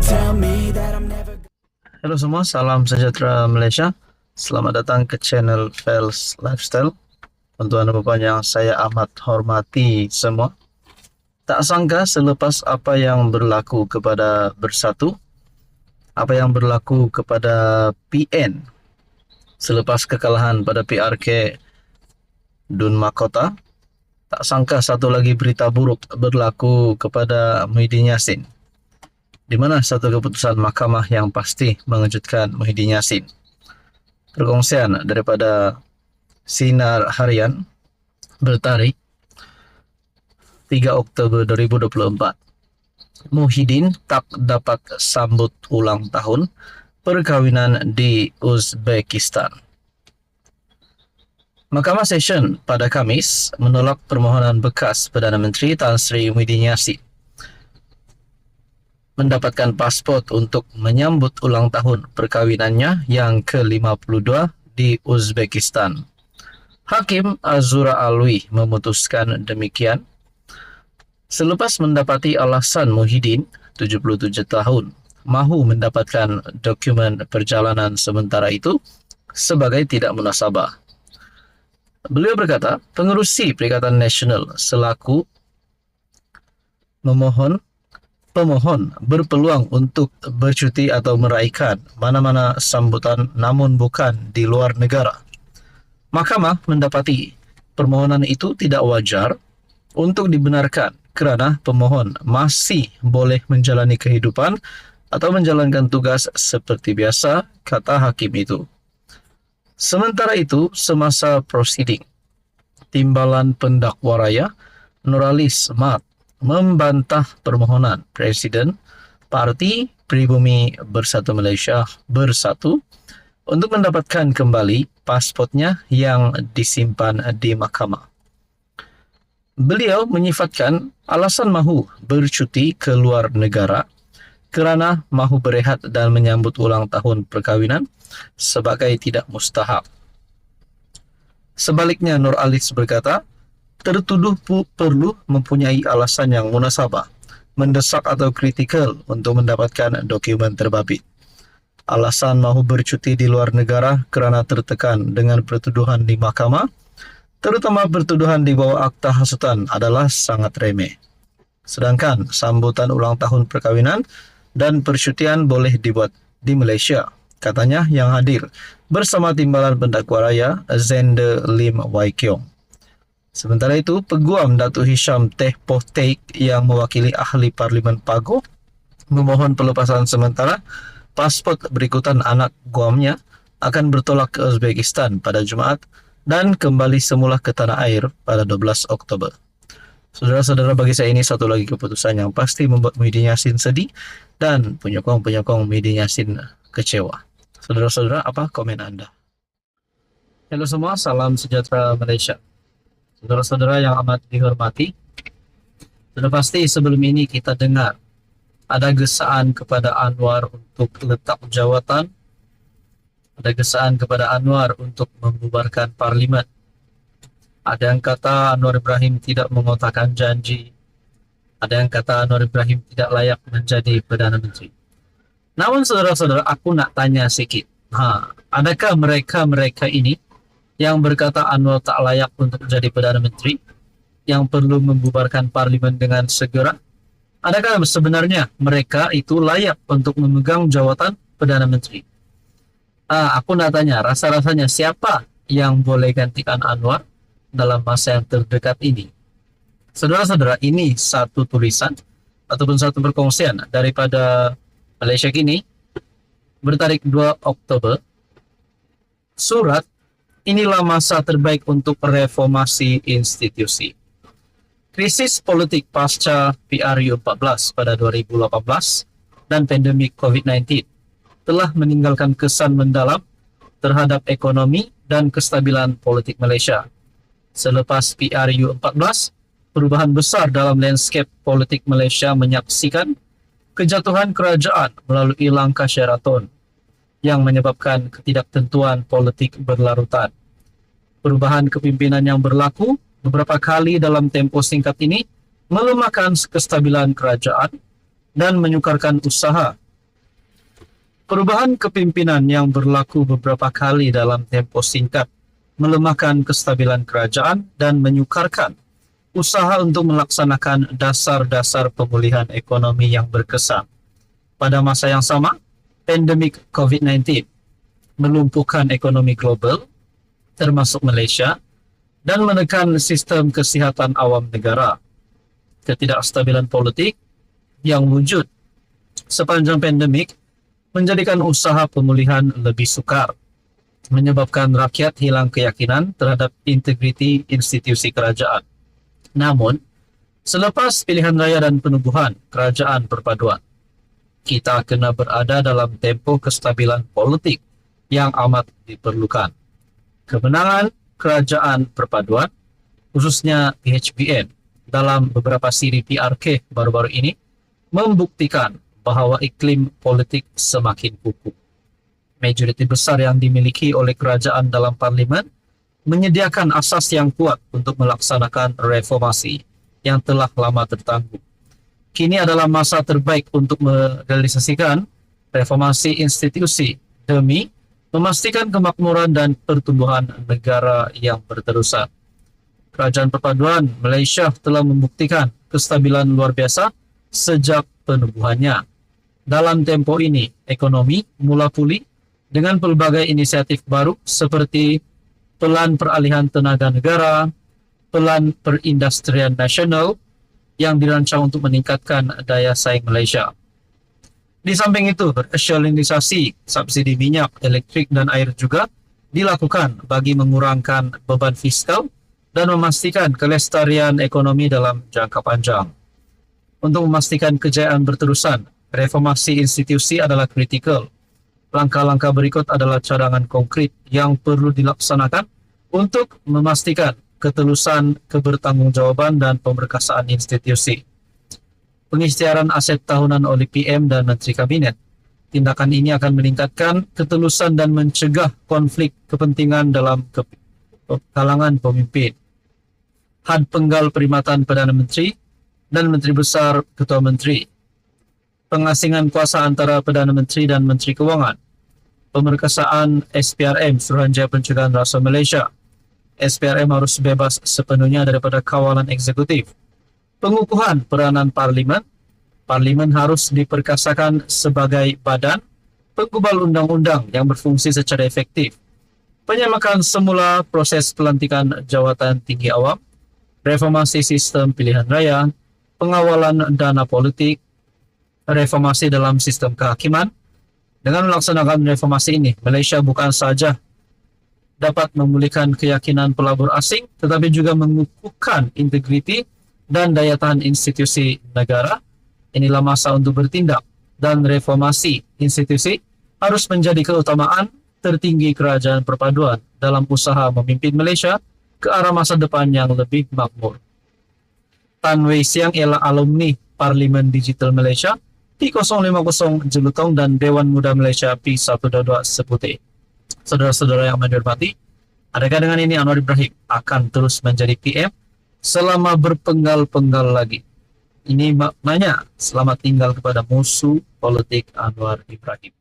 tell me that I'm never. Halo semua, salam sejahtera Malaysia. Selamat datang ke channel Fels Lifestyle. Tuan-tuan dan puan yang saya amat hormati semua. Tak sangka selepas apa yang berlaku kepada Bersatu, apa yang berlaku kepada PN selepas kekalahan pada PRK Dun Makota, tak sangka satu lagi berita buruk berlaku kepada Muhyiddin Yassin, di mana satu keputusan mahkamah yang pasti mengejutkan Muhyiddin Yassin. Perkongsian daripada Sinar Harian bertarikh 3 Oktober 2024. Muhyiddin tak dapat sambut ulang tahun perkahwinan di Uzbekistan. Mahkamah Session pada Khamis menolak permohonan bekas Perdana Menteri Tan Sri Muhyiddin Yassin mendapatkan pasport untuk menyambut ulang tahun perkahwinannya yang ke-52 di Uzbekistan. Hakim Azura Alwi memutuskan demikian selepas mendapati alasan Muhyiddin, 77 tahun, mahu mendapatkan dokumen perjalanan sementara itu sebagai tidak munasabah. Beliau berkata, pengerusi Perikatan Nasional selaku pemohon berpeluang untuk bercuti atau meraihkan mana-mana sambutan namun bukan di luar negara. Mahkamah mendapati permohonan itu tidak wajar untuk dibenarkan kerana pemohon masih boleh menjalani kehidupan atau menjalankan tugas seperti biasa, kata hakim itu. Sementara itu, semasa prosiding, Timbalan Pendakwa Raya Nuralis Mat membantah permohonan Presiden Parti Pribumi Bersatu Malaysia Bersatu untuk mendapatkan kembali pasportnya yang disimpan di mahkamah. Beliau menyifatkan alasan mahu bercuti ke luar negara kerana mahu berehat dan menyambut ulang tahun perkahwinan sebagai tidak mustahab. Sebaliknya, Nur Alis berkata, tertuduh perlu mempunyai alasan yang munasabah, mendesak atau kritikal untuk mendapatkan dokumen terbabit. Alasan mahu bercuti di luar negara kerana tertekan dengan pertuduhan di mahkamah, terutama pertuduhan di bawah akta hasutan, adalah sangat remeh. Sedangkan sambutan ulang tahun perkahwinan dan percutian boleh dibuat di Malaysia, katanya yang hadir bersama Timbalan Pendakwa Raya Zende Lim Wai Kiong. Sementara itu, Peguam Datuk Hisham Teh Poh Teik yang mewakili ahli Parlimen Pagoh memohon pelepasan sementara pasport berikutan anak guamnya akan bertolak ke Uzbekistan pada Jumaat dan kembali semula ke tanah air pada 12 Oktober. Saudara-saudara, bagi saya ini satu lagi keputusan yang pasti membuat Muhyiddin Yassin sedih dan penyokong-penyokong Muhyiddin Yassin kecewa. Saudara-saudara, apa komen Anda? Halo semua, salam sejahtera Malaysia. Saudara-saudara yang amat dihormati, sudah pasti sebelum ini kita dengar ada gesaan kepada Anwar untuk letak jawatan, ada gesaan kepada Anwar untuk membubarkan Parlimen. Ada yang kata Anwar Ibrahim tidak mengotakkan janji. Ada yang kata Anwar Ibrahim tidak layak menjadi Perdana Menteri. Namun saudara-saudara, aku nak tanya sikit. Adakah mereka ini yang berkata Anwar tak layak untuk menjadi Perdana Menteri, yang perlu membubarkan Parlimen dengan segera? Adakah sebenarnya mereka itu layak untuk memegang jawatan Perdana Menteri? Aku nak tanya, rasa-rasanya siapa yang boleh gantikan Anwar dalam masa yang terdekat ini? Saudara-saudara, ini satu tulisan ataupun satu perkongsian daripada Malaysia Kini bertarikh 2 Oktober. Surat, inilah masa terbaik untuk reformasi institusi. Krisis politik pasca PRU 14 pada 2018 dan pandemik COVID-19 telah meninggalkan kesan mendalam terhadap ekonomi dan kestabilan politik Malaysia. Selepas PRU 14, perubahan besar dalam landscape politik Malaysia menyaksikan kejatuhan kerajaan melalui langkah Sheraton yang menyebabkan ketidaktentuan politik berlarutan. Perubahan kepimpinan yang berlaku beberapa kali dalam tempoh singkat ini melemahkan kestabilan kerajaan dan menyukarkan usaha Perubahan kepimpinan yang berlaku beberapa kali dalam tempo singkat melemahkan kestabilan kerajaan dan menyukarkan usaha untuk melaksanakan dasar-dasar pemulihan ekonomi yang berkesan. Pada masa yang sama, pandemik COVID-19 melumpuhkan ekonomi global, termasuk Malaysia, dan menekan sistem kesihatan awam negara. Ketidakstabilan politik yang wujud sepanjang pandemik menjadikan usaha pemulihan lebih sukar, menyebabkan rakyat hilang keyakinan terhadap integriti institusi kerajaan. Namun, selepas pilihan raya dan penubuhan kerajaan perpaduan, kita kena berada dalam tempo kestabilan politik yang amat diperlukan. Kemenangan kerajaan perpaduan, khususnya PHBN, dalam beberapa siri PRK baru-baru ini, membuktikan bahwa iklim politik semakin kukuh. Majoriti besar yang dimiliki oleh kerajaan dalam parlimen menyediakan asas yang kuat untuk melaksanakan reformasi yang telah lama tertangguh. Kini adalah masa terbaik untuk merealisasikan reformasi institusi demi memastikan kemakmuran dan pertumbuhan negara yang berterusan. Kerajaan Perpaduan Malaysia telah membuktikan kestabilan luar biasa sejak penubuhannya. Dalam tempo ini, ekonomi mula pulih dengan pelbagai inisiatif baru seperti Pelan Peralihan Tenaga Negara, Pelan Perindustrian Nasional yang dirancang untuk meningkatkan daya saing Malaysia. Di samping itu, rasionalisasi subsidi minyak, elektrik, dan air juga dilakukan bagi mengurangkan beban fiskal dan memastikan kelestarian ekonomi dalam jangka panjang. Untuk memastikan kejayaan berterusan, reformasi institusi adalah kritikal. Langkah-langkah berikut adalah cadangan konkret yang perlu dilaksanakan untuk memastikan ketelusan, kebertanggungjawaban, dan pemberkasaan institusi. Pengisytiharan aset tahunan oleh PM dan Menteri Kabinet. Tindakan ini akan meningkatkan ketelusan dan mencegah konflik kepentingan dalam kalangan pemimpin. Had penggal perkhidmatan Perdana Menteri dan Menteri Besar Ketua Menteri. Pengasingan kuasa antara Perdana Menteri dan Menteri Kewangan, pemerkasaan SPRM Suruhanjaya Pencegahan Rasuah Malaysia. SPRM harus bebas sepenuhnya daripada kawalan eksekutif. Pengukuhan peranan Parlimen. Parlimen harus diperkasakan sebagai badan penggubal undang-undang yang berfungsi secara efektif. Penyamakan semula proses pelantikan jawatan tinggi awam, reformasi sistem pilihan raya, pengawalan dana politik, reformasi dalam sistem kehakiman. Dengan melaksanakan reformasi ini, Malaysia bukan saja dapat memulihkan keyakinan pelabur asing, tetapi juga mengukuhkan integriti dan daya tahan institusi negara. Inilah masa untuk bertindak, dan reformasi institusi harus menjadi keutamaan tertinggi kerajaan perpaduan dalam usaha memimpin Malaysia ke arah masa depan yang lebih makmur. Tan Wei Siang ialah alumni Parlimen Digital Malaysia P050 Jelutong dan Dewan Muda Malaysia P122 Seputih. Saudara-saudara yang menghormati, adakah dengan ini Anwar Ibrahim akan terus menjadi PM selama berpenggal-penggal lagi? Ini maknanya selamat tinggal kepada musuh politik Anwar Ibrahim.